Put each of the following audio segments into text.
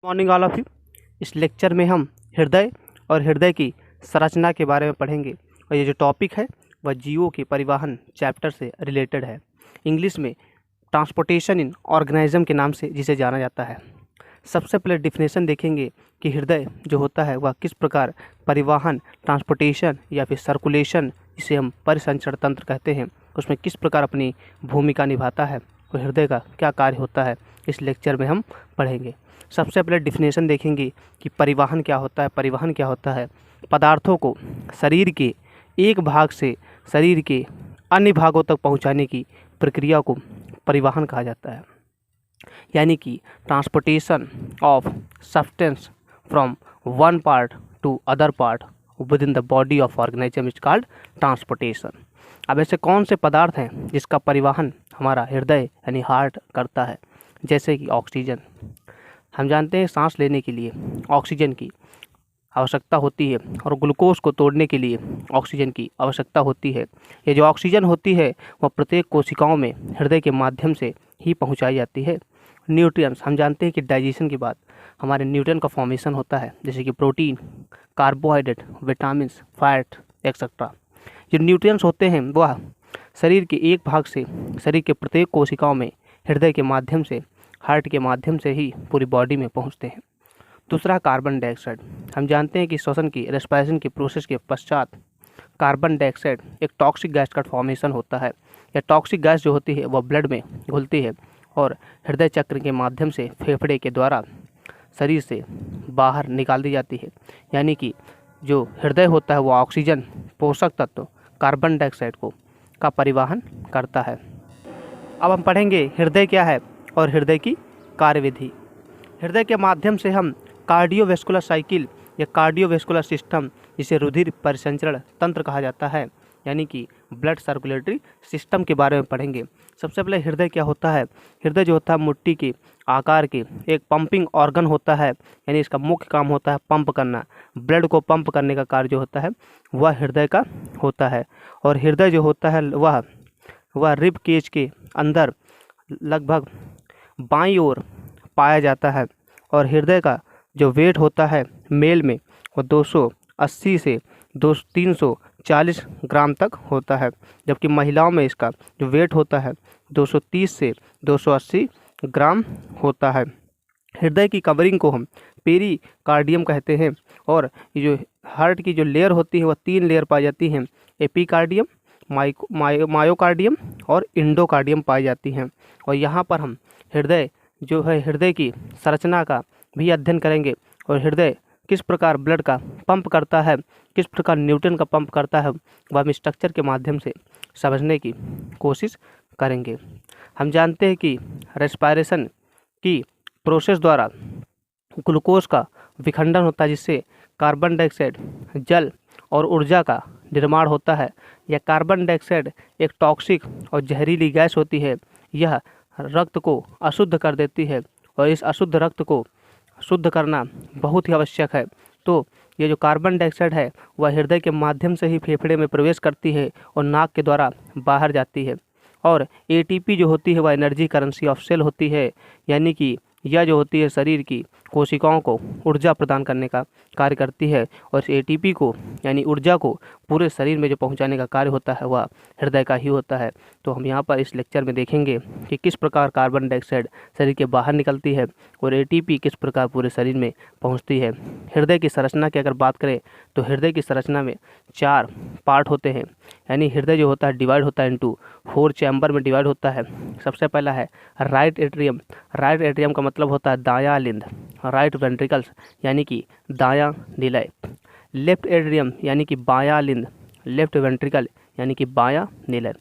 Morning all of you. इस lecture में हम हृदय और हृदय की संरचना के बारे में पढ़ेंगे और ये जो टॉपिक है वह जीवों के परिवहन चैप्टर से रिलेटेड है। इंग्लिश में ट्रांसपोर्टेशन इन ऑर्गेनिज्म के नाम से जिसे जाना जाता है। सबसे पहले डिफिनेशन देखेंगे कि हृदय जो होता है वह किस प्रकार परिवहन, ट्रांसपोर्टेशन या फिर सर्कुलेशन, इसे हम परिसंचरण तंत्र कहते हैं, उसमें किस प्रकार अपनी भूमिका निभाता है और हृदय का क्या कार्य होता है, इस लेक्चर में हम पढ़ेंगे। सबसे पहले डिफिनेशन देखेंगे कि परिवहन क्या होता है। परिवहन क्या होता है? पदार्थों को शरीर के एक भाग से शरीर के अन्य भागों तक पहुंचाने की प्रक्रिया को परिवहन कहा जाता है। यानी कि transportation of substance from one part two other part with in the body of organism is called transportation. अब ऐसे कौन से पदार्थ हैं जिसका परिवहन हमारा हृदय यानी हार्ट करता है? जैसे कि ऑक्सीजन। हम जानते हैं सांस लेने के लिए ऑक्सीजन की आवश्यकता होती है और ग्लूकोज को तोड़ने के लिए ऑक्सीजन की आवश्यकता होती है। ये जो ऑक्सीजन होती है वह प्रत्येक कोशिकाओं में हृदय के माध्यम से ही पहुंचाई जाती है। न्यूट्रिएंट्स, हम जानते हैं कि डाइजेशन के बाद हमारे न्यूट्रिएंट का फॉर्मेशन होता है, जैसे कि protein, carbohydrate, vitamins, fat etcetera. जो न्यूट्रिएंट्स होते हैं वह शरीर के एक भाग से शरीर के प्रत्येक कोशिकाओं में हृदय के माध्यम से, हार्ट के माध्यम से ही पूरी बॉडी में पहुंचते हैं। दूसरा, कार्बन डाइऑक्साइड। हम जानते हैं कि श्वसन की, रेस्पिरेशन की प्रोसेस के पश्चात कार्बन डाइऑक्साइड एक टॉक्सिक गैस का फॉर्मेशन होता है। यह टॉक्सिक गैस जो होती है वह ब्लड में घुलती है और हृदय चक्र के माध्यम से फेफड़े के द्वारा शरीर से बाहर निकाल दी जाती है। यानी कि जो हृदय होता है वह ऑक्सीजन, पोषक तत्व, कार्बन डाइऑक्साइड का परिवहन करता है। अब हम पढ़ेंगे हृदय क्या है और हृदय की कार्यविधि। हृदय के माध्यम से हम कार्डियोवैस्कुलर साइकिल या कार्डियोवैस्कुलर सिस्टम, जिसे रुधिर परिसंचरण तंत्र कहा जाता है, यानी कि ब्लड सर्कुलेटरी सिस्टम के बारे में पढ़ेंगे। सबसे पहले हृदय क्या होता है? हृदय जो होता है मुट्ठी के आकार के एक पंपिंग ऑर्गन होता है, यानी इसका मुख्य काम होता है पंप करना। ब्लड को पंप करने का कार्य जो होता है वह हृदय का होता है। और हृदय जो होता है वह रिब केज के अंदर लगभग बाईं ओर पाया जाता है। और हृदय का जो वेट होता है मेल में वो 280 से 340 ग्राम तक होता है, जबकि महिलाओं में इसका जो वेट होता है 230 से 280 ग्राम होता है। हृदय की कवरिंग को हम पेरिकार्डियम कहते हैं। और ये जो हार्ट की जो लेयर होती है वह 3 लेयर पाई जाती हैं, एपिकार्डियम, मायोकार्डियम और इंडोकार्डियम पाई जाती हैं। और यहाँ पर हम हृदय जो है, हृदय की संरचना का भी अध्ययन करेंगे और हृदय किस प्रकार ब्लड का पंप करता है, किस प्रकार न्यूट्रॉन का पंप करता है, वह हम स्ट्रक्चर के माध्यम से समझने की कोशिश करेंगे। हम जानते हैं कि रेस्पिरेशन की प्रोसेस द्वारा ग्लूकोज का विखंडन होता है, जिससे कार्बन डाइऑक्साइड, जल और ऊर्जा का निर्माण होता है। यह कार्बन डाइऑक्साइड एक टॉक्सिक और जहरीली गैस होती है। यह रक्त को अशुद्ध कर देती है और इस अशुद्ध रक्त को शुद्ध करना बहुत ही आवश्यक है। तो ये जो कार्बन डाइऑक्साइड है वह हृदय के माध्यम से ही फेफड़े में प्रवेश करती है और नाक के द्वारा बाहर जाती है। और एटीपी जो होती है वह एनर्जी करेंसी ऑफ सेल होती है, यानी कि यह जो होती है शरीर की कोशिकाओं को ऊर्जा प्रदान करने का कार्य करती है। और इस एटीपी को यानी ऊर्जा को पूरे शरीर में जो पहुंचाने का कार्य होता है वह हृदय का ही होता है। तो हम यहाँ पर इस लेक्चर में देखेंगे कि किस प्रकार कार्बन डाइऑक्साइड शरीर के बाहर निकलती है और एटीपी किस प्रकार पूरे शरीर में पहुँचती है। हृदय की संरचना की अगर बात करें तो हृदय की संरचना में 4 पार्ट होते हैं, यानी हृदय जो होता है डिवाइड होता है इनटू 4 चैम्बर में डिवाइड होता है। सबसे पहला है राइट एट्रियम। राइट एट्रियम का मतलब होता है दायां लिंद, राइट वेंट्रिकल्स यानी कि दायां निलय। लेफ्ट एट्रियम यानी कि बायां लिंद, लेफ्ट वेंट्रिकल यानी कि बायां निलय।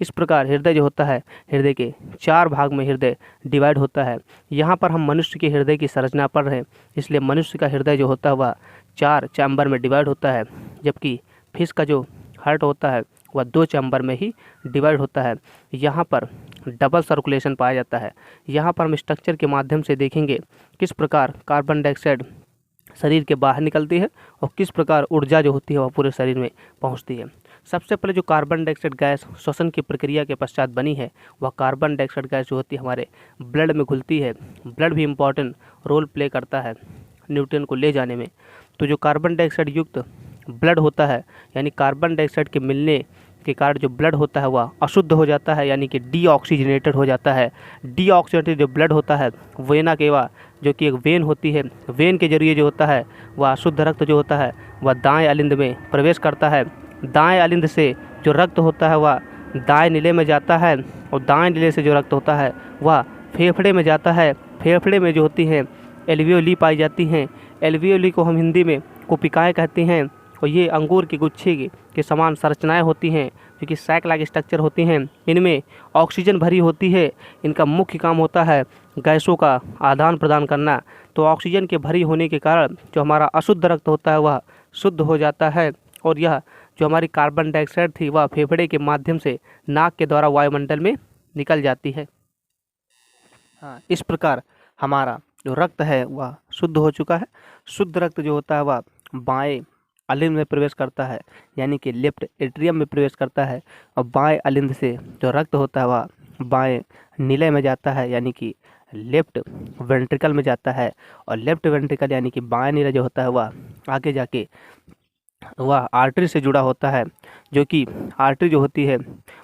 इस प्रकार हृदय जो होता है, हृदय के 4 भाग में हृदय डिवाइड होता है। यहाँ पर हम मनुष्य के हृदय की संरचना पढ़ रहे हैं, इसलिए मनुष्य का हृदय जो होता है वह 4 चैम्बर में डिवाइड होता है, जबकि फिश का जो हार्ट होता है वह 2 चैम्बर में ही डिवाइड होता है। यहाँ पर डबल सर्कुलेशन पाया जाता है। यहाँ पर हम स्ट्रक्चर के माध्यम से देखेंगे किस प्रकार कार्बन डाइऑक्साइड शरीर के बाहर निकलती है और किस प्रकार ऊर्जा जो होती है वह पूरे शरीर में पहुँचती है। सबसे पहले जो कार्बन डाइऑक्साइड गैस श्वसन की प्रक्रिया के पश्चात बनी है, वह कार्बन डाइऑक्साइड गैस जो होती है हमारे ब्लड में घुलती है। ब्लड भी इम्पॉर्टेंट रोल प्ले करता है न्यूट्रिएंट को ले जाने में। तो जो कार्बन डाइऑक्साइड युक्त ब्लड होता है, यानी कार्बन डाइऑक्साइड के मिलने के कारण जो ब्लड होता है वह अशुद्ध हो जाता है, यानी कि डीऑक्सीजनेटेड हो जाता है। डीऑक्सीजनेटेड जो ब्लड होता है वेना केवा, जो कि एक वेन होती है, वेन के जरिए जो होता है वह अशुद्ध रक्त जो होता है वह दाएं अलिंद में प्रवेश करता है। दाएं अलिंद से जो रक्त होता है वह दाएं नीले में जाता है, और दाएं नीले से जो रक्त होता है वह फेफड़े में जाता है। फेफड़े में जो होती हैं एल्वियोली पाई जाती हैं। एल्वियोली को हम हिंदी में कोशिकाएं कहते हैं, और ये अंगूर के गुच्छे के समान संरचनाएं होती हैं, जो कि सैक लाइक स्ट्रक्चर होती हैं। इनमें ऑक्सीजन भरी होती है। इनका मुख्य काम होता है गैसों का आदान प्रदान करना। तो ऑक्सीजन के भरी होने के कारण जो हमारा अशुद्ध रक्त होता है वह शुद्ध हो जाता है, और यह जो हमारी कार्बन डाइऑक्साइड थी वह फेफड़े के माध्यम से नाक के द्वारा वायुमंडल में निकल जाती है। हाँ, इस प्रकार हमारा जो रक्त है वह शुद्ध हो चुका है। शुद्ध रक्त जो होता है वह बाएं अलिंद में प्रवेश करता है, यानी कि लेफ्ट एट्रियम में प्रवेश करता है, और बाएं अलिंद से जो रक्त होता है वह बाएं नीले में जाता है, यानी कि लेफ्ट वेंट्रिकल में जाता है। और लेफ्ट वेंट्रिकल यानी कि बाएं नीला जो होता है वह आगे जाके वह आर्टरी से जुड़ा होता है, जो कि आर्टरी जो होती है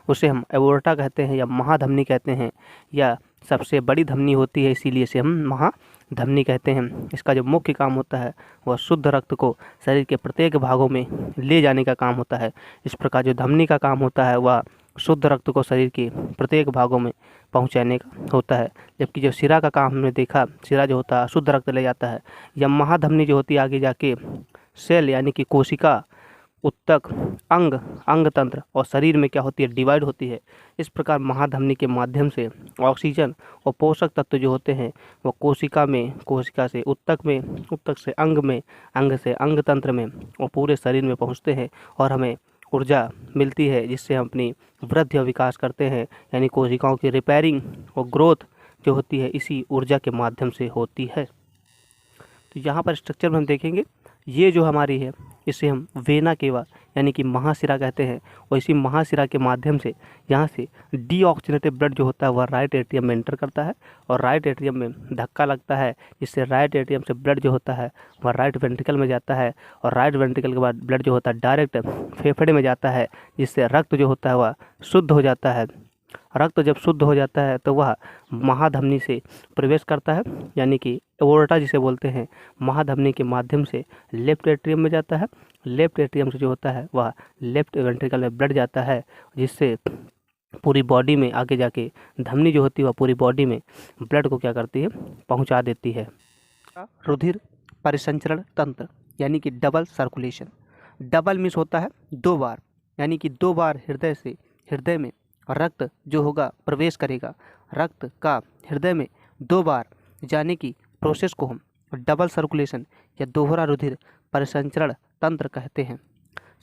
उसे हम एओर्टा कहते हैं या महाधमनी कहते हैं, या सबसे बड़ी धमनी होती है, इसीलिए इसे हम महाधमनी कहते हैं। इसका जो मुख्य काम होता है वह शुद्ध रक्त को शरीर के प्रत्येक भागों में ले जाने का काम होता है। इस प्रकार जो धमनी का काम होता है वह शुद्ध रक्त को शरीर के प्रत्येक भागों में पहुंचाने का होता है। जबकि जो शिरा का काम हमने देखा, शिरा जो होता है शुद्ध रक्त ले जाता है। या महाधमनी जो होती है आगे जाके सेल यानी कि कोशिका, उत्तक, अंग, अंग तंत्र और शरीर में क्या होती है डिवाइड होती है। इस प्रकार महाधमनी के माध्यम से ऑक्सीजन और पोषक तत्व जो होते हैं वो कोशिका में, कोशिका से उत्तक में, उत्तक से अंग में, अंग से अंग तंत्र में और पूरे शरीर में पहुंचते हैं, और हमें ऊर्जा मिलती है, जिससे हम अपनी वृद्धि और विकास करते हैं। यानी कोशिकाओं की रिपेयरिंग और ग्रोथ जो होती है इसी ऊर्जा के माध्यम से होती है। तो यहाँ पर स्ट्रक्चर में हम देखेंगे, ये जो हमारी है इसे हम वेना केवा यानी कि महाशिरा कहते हैं, और इसी महाशिरा के माध्यम से यहाँ से डीऑक्सीजनेटेड ब्लड जो होता है वह राइट एट्रियम में एंटर करता है, और राइट एट्रियम में धक्का लगता है, जिससे राइट एट्रियम से ब्लड जो होता है वह राइट वेंट्रिकल में जाता है, और राइट वेंट्रिकल के बाद ब्लड जो होता है डायरेक्ट फेफड़े में जाता है, जिससे रक्त जो होता है वह शुद्ध हो जाता है। रक्त जब शुद्ध हो जाता है तो वह महाधमनी से प्रवेश करता है, यानी कि एओर्टा जिसे बोलते हैं, महाधमनी के माध्यम से लेफ्ट एट्रियम में जाता है। लेफ्ट एट्रियम से जो होता है वह लेफ्ट वेंट्रिकल में ब्लड जाता है, जिससे पूरी बॉडी में आगे जाके धमनी जो होती है वह पूरी बॉडी में ब्लड को क्या करती है, पहुंचा देती है। रुधिर परिसंचरण तंत्र यानी कि डबल सर्कुलेशन। डबल मीन्स होता है 2 बार, यानी कि 2 बार हृदय से हृदय में रक्त जो होगा प्रवेश करेगा। रक्त का हृदय में 2 बार जाने की प्रोसेस को हम डबल सर्कुलेशन या दोहरा रुधिर परिसंचरण तंत्र कहते हैं।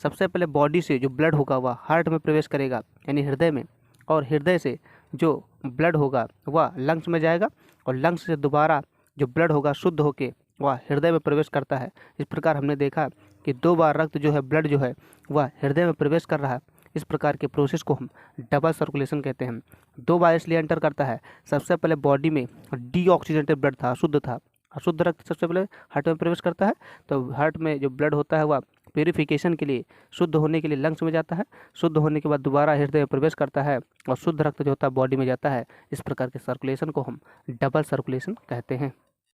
सबसे पहले बॉडी से जो ब्लड होगा वह हार्ट में प्रवेश करेगा, यानी हृदय में, और हृदय से जो ब्लड होगा वह लंग्स में जाएगा, और लंग्स से दोबारा जो ब्लड होगा शुद्ध होके वह हृदय में प्रवेश करता है। इस प्रकार हमने देखा कि 2 बार रक्त जो है, ब्लड जो है वह हृदय में प्रवेश कर रहा है। इस प्रकार के प्रोसेस को हम डबल सर्कुलेशन कहते हैं। 2 बार इसलिए एंटर करता है, सबसे पहले बॉडी में डीऑक्सीजनेटेड ब्लड था, अशुद्ध था, अशुद्ध रक्त सबसे पहले हार्ट में प्रवेश करता है, तो हार्ट में जो ब्लड होता है वह प्यूरिफिकेशन के लिए, शुद्ध होने के लिए लंग्स में जाता है, शुद्ध होने के बाद दोबारा हृदय में प्रवेश करता है, और शुद्ध रक्त जो होता है बॉडी में जाता है। इस प्रकार के सर्कुलेशन को हम डबल सर्कुलेशन कहते हैं।